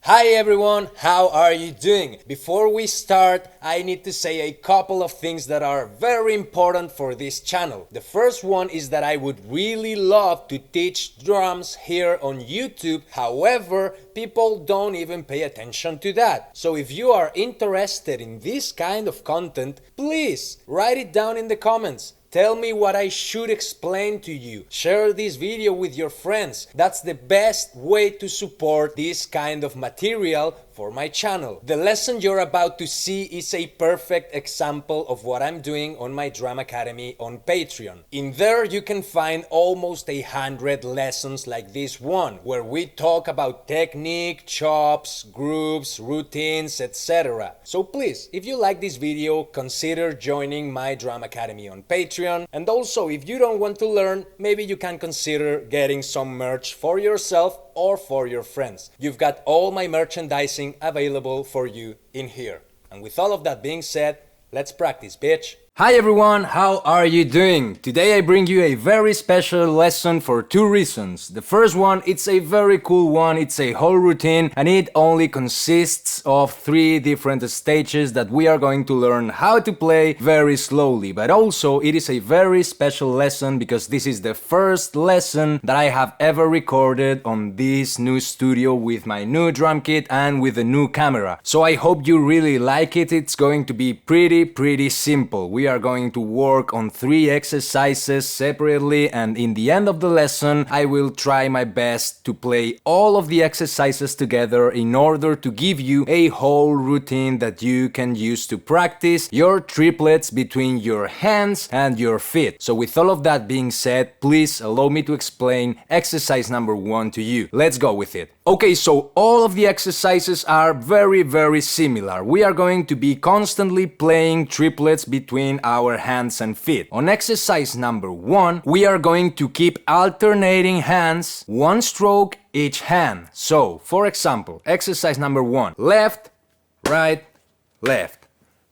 Hi everyone, how are you doing? Before we start, I need to say a couple of things that are very important for this channel. The first one is that I would really love to teach drums here on YouTube. However, people don't even pay attention to that. So if you are interested in this kind of content, please write it down in the comments. Tell me what I should explain to you. Share this video with your friends. That's the best way to support this kind of material for my channel. The lesson you're about to see is a perfect example of what I'm doing on my Drum Academy on Patreon. In there you can find almost 100 lessons like this one, where we talk about technique, chops, grooves, routines, etc. So please, if you like this video, consider joining my Drum Academy on Patreon. And also, if you don't want to learn, maybe you can consider getting some merch for yourself or for your friends. You've got all my merchandising available for you in here. And with all of that being said, let's practice, bitch! Hi everyone, how are you doing? Today I bring you a very special lesson for two reasons. The first one, it's a very cool one, it's a whole routine and it only consists of 3 different stages that we are going to learn how to play very slowly. But also it is a very special lesson because this is the first lesson that I have ever recorded on this new studio with my new drum kit and with the new camera. So I hope you really like it. It's going to be pretty simple. We are going to work on 3 exercises separately, and in the end of the lesson I will try my best to play all of the exercises together in order to give you a whole routine that you can use to practice your triplets between your hands and your feet. So with all of that being said, please allow me to explain exercise number 1 to you. Let's go with it. Okay, so all of the exercises are very similar. We are going to be constantly playing triplets between our hands and feet. On exercise number 1, we are going to keep alternating hands, 1 stroke each hand. So, for example, exercise number 1, left, right, left,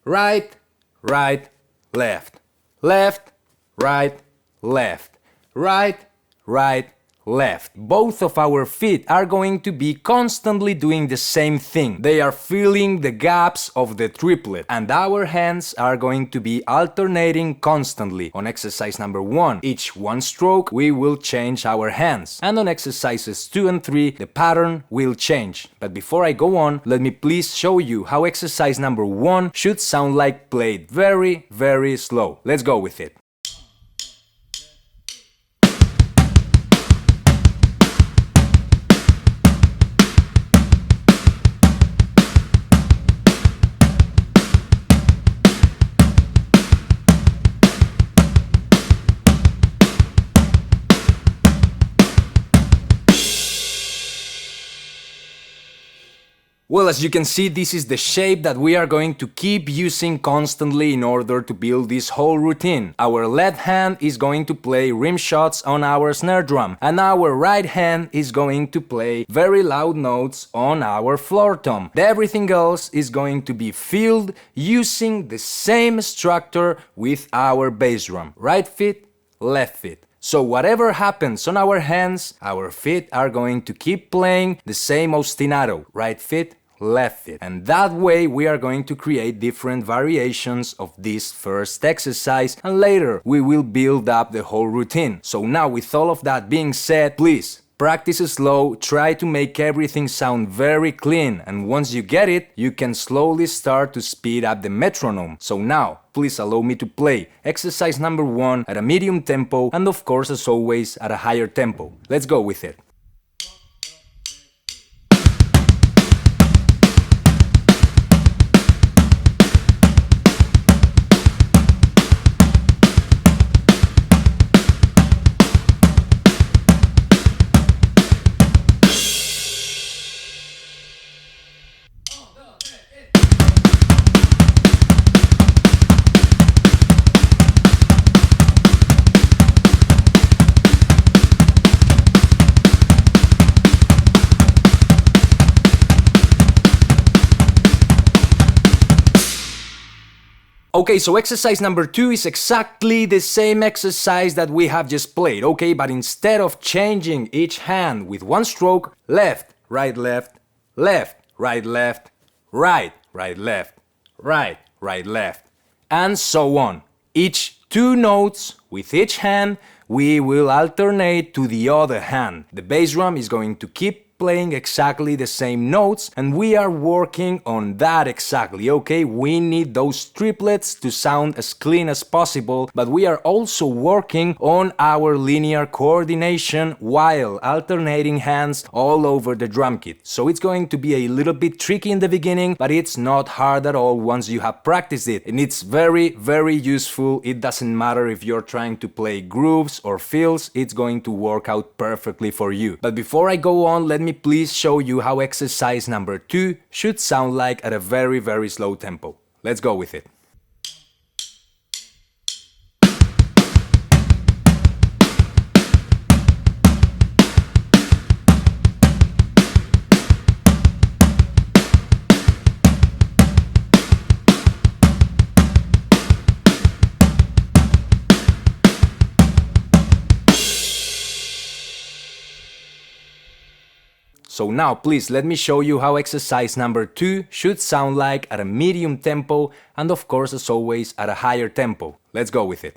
right, right, left, left, right, left, right, right, left. Both of our feet are going to be constantly doing the same thing. They are filling the gaps of the triplet, and our hands are going to be alternating constantly. On exercise number 1, each 1 stroke, we will change our hands. And on exercises 2 and 3, the pattern will change. But before I go on, let me please show you how exercise number 1 should sound like played very slow. Let's go with it. Well, as you can see, this is the shape that we are going to keep using constantly in order to build this whole routine. Our left hand is going to play rim shots on our snare drum, and our right hand is going to play very loud notes on our floor tom. Everything else is going to be filled using the same structure with our bass drum. Right foot, left foot. So whatever happens on our hands, our feet are going to keep playing the same ostinato, right foot, left foot. And that way we are going to create different variations of this first exercise, and later we will build up the whole routine. So now, with all of that being said, please practice slow, try to make everything sound very clean, and once you get it, you can slowly start to speed up the metronome. So now, please allow me to play exercise number 1 at a medium tempo, and of course, as always, at a higher tempo. Let's go with it. Okay, so exercise number 2 is exactly the same exercise that we have just played, okay? But instead of changing each hand with 1 stroke, left, right, left, left, right, left, right, right, left, right, right, left, and so on. Each 2 notes with each hand, we will alternate to the other hand. The bass drum is going to keep playing exactly the same notes, and we are working on that exactly, okay? We need those triplets to sound as clean as possible, but we are also working on our linear coordination while alternating hands all over the drum kit. So it's going to be a little bit tricky in the beginning, but it's not hard at all once you have practiced it, and it's very, very useful. It doesn't matter if you're trying to play grooves or fills, it's going to work out perfectly for you. But before I go on, let me please show you how exercise number 2 should sound like at a very, very slow tempo. Let's go with it. So now please let me show you how exercise number 2 should sound like at a medium tempo and of course as always at a higher tempo. Let's go with it.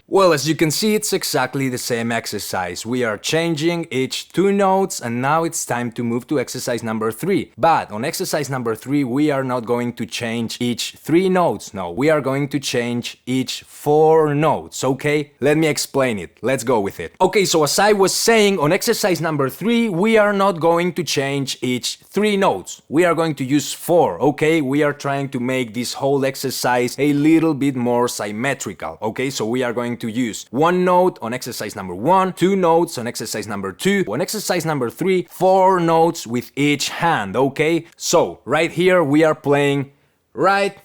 Well, as you can see, it's exactly the same exercise. We are changing each 2 notes and now it's time to move to exercise number 3. But on exercise number 3, we are not going to change each 3 notes. No, we are going to change each 4 notes, okay? Let me explain it. Let's go with it. Okay, so as I was saying, on exercise number 3, we are not going to change each 3 notes. We are going to use 4, okay? We are trying to make this whole exercise a little bit more symmetrical, okay? So we are going to use 1 note on exercise number 1, 2 notes on exercise number 2, on exercise number 3, 4 notes with each hand, okay? So right here we are playing right,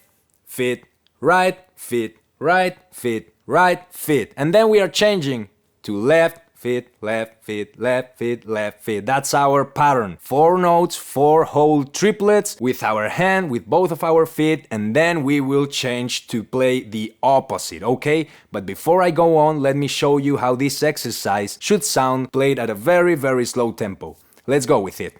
fit, right, fit, right, fit, right, fit, and then we are changing to left, fit, left, fit, left, fit, left, fit. That's our pattern. 4 notes, 4 whole triplets with our hand, with both of our feet, and then we will change to play the opposite, okay? But before I go on, let me show you how this exercise should sound played at a very, very slow tempo. Let's go with it.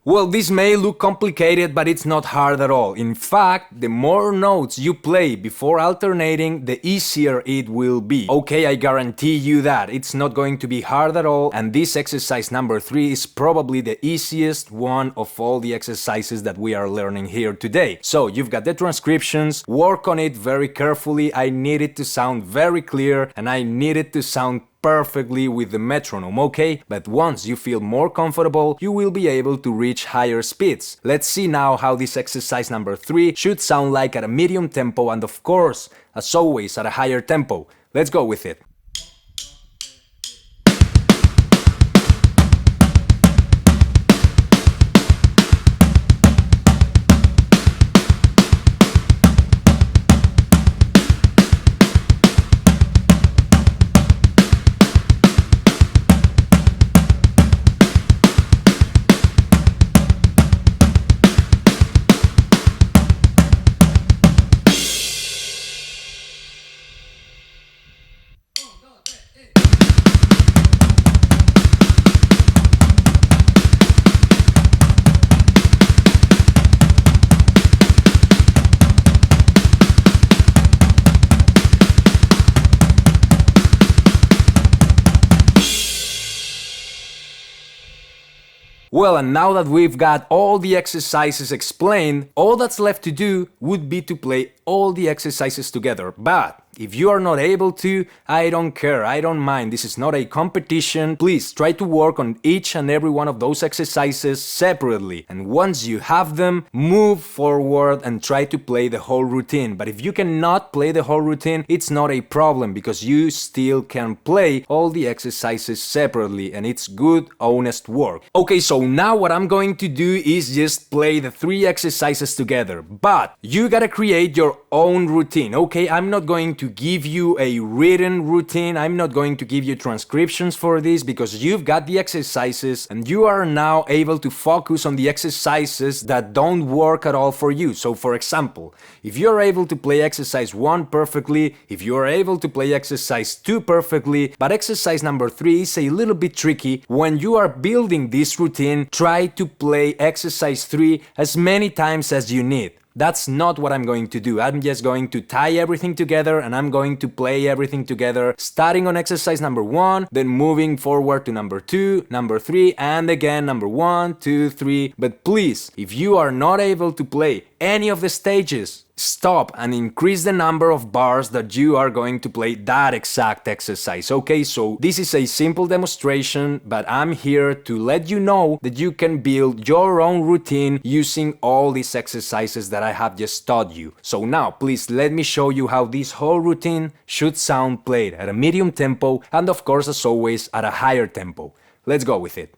Well, this may look complicated, but it's not hard at all. In fact, the more notes you play before alternating, the easier it will be. Okay, I guarantee you that. It's not going to be hard at all, and this exercise number 3 is probably the easiest one of all the exercises that we are learning here today. So, you've got the transcriptions, work on it very carefully. I need it to sound very clear, and I need it to sound perfectly with the metronome, okay? But once you feel more comfortable, you will be able to reach higher speeds. Let's see now how this exercise number 3 should sound like at a medium tempo and of course, as always, at a higher tempo. Let's go with it. Well, and now that we've got all the exercises explained, all that's left to do would be to play all the exercises together. But if you are not able to, I don't care, I don't mind. This is not a competition. Please try to work on each and every one of those exercises separately. And once you have them, move forward and try to play the whole routine. But if you cannot play the whole routine, it's not a problem because you still can play all the exercises separately and it's good, honest work. Okay, so now what I'm going to do is just play the 3 exercises together. But you gotta create your own routine, okay? I'm not going to give you a written routine. I'm not going to give you transcriptions for this because you've got the exercises and you are now able to focus on the exercises that don't work at all for you. So for example, if you're able to play exercise 1 perfectly, if you're able to play exercise 2 perfectly, but exercise number 3 is a little bit tricky, when you are building this routine, try to play exercise 3 as many times as you need. That's not what I'm going to do. I'm just going to tie everything together and I'm going to play everything together, starting on exercise number 1, then moving forward to number 2, number 3, and again number 1, 2, 3. But please, if you are not able to play any of the stages, stop and increase the number of bars that you are going to play that exact exercise. Okay, so this is a simple demonstration, but I'm here to let you know that you can build your own routine using all these exercises that I have just taught you. So now, please let me show you how this whole routine should sound played at a medium tempo and of course, as always, at a higher tempo. Let's go with it.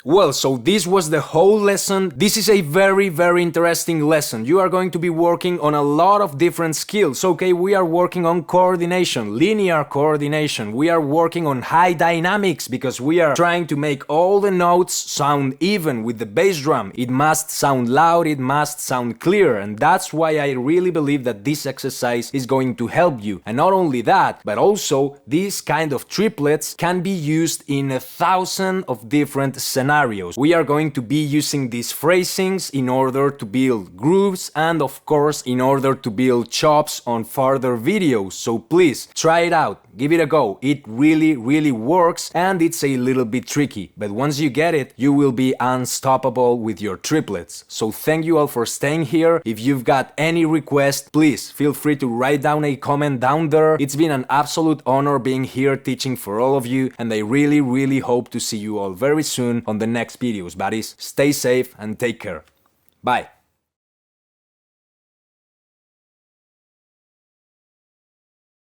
Well, so this was the whole lesson. This is a very interesting lesson. You are going to be working on a lot of different skills. Okay, we are working on coordination, linear coordination. We are working on high dynamics because we are trying to make all the notes sound even with the bass drum. It must sound loud, it must sound clear, and that's why I really believe that this exercise is going to help you. And not only that, but also these kind of triplets can be used in 1,000 of different scenarios. We are going to be using these phrasings in order to build grooves and of course in order to build chops on further videos. So please try it out, give it a go. It really works and it's a little bit tricky, but once you get it, you will be unstoppable with your triplets. So thank you all for staying here. If you've got any request, please feel free to write down a comment down there. It's been an absolute honor being here teaching for all of you, and I really hope to see you all very soon on the next videos, buddies. Stay safe and take care. Bye.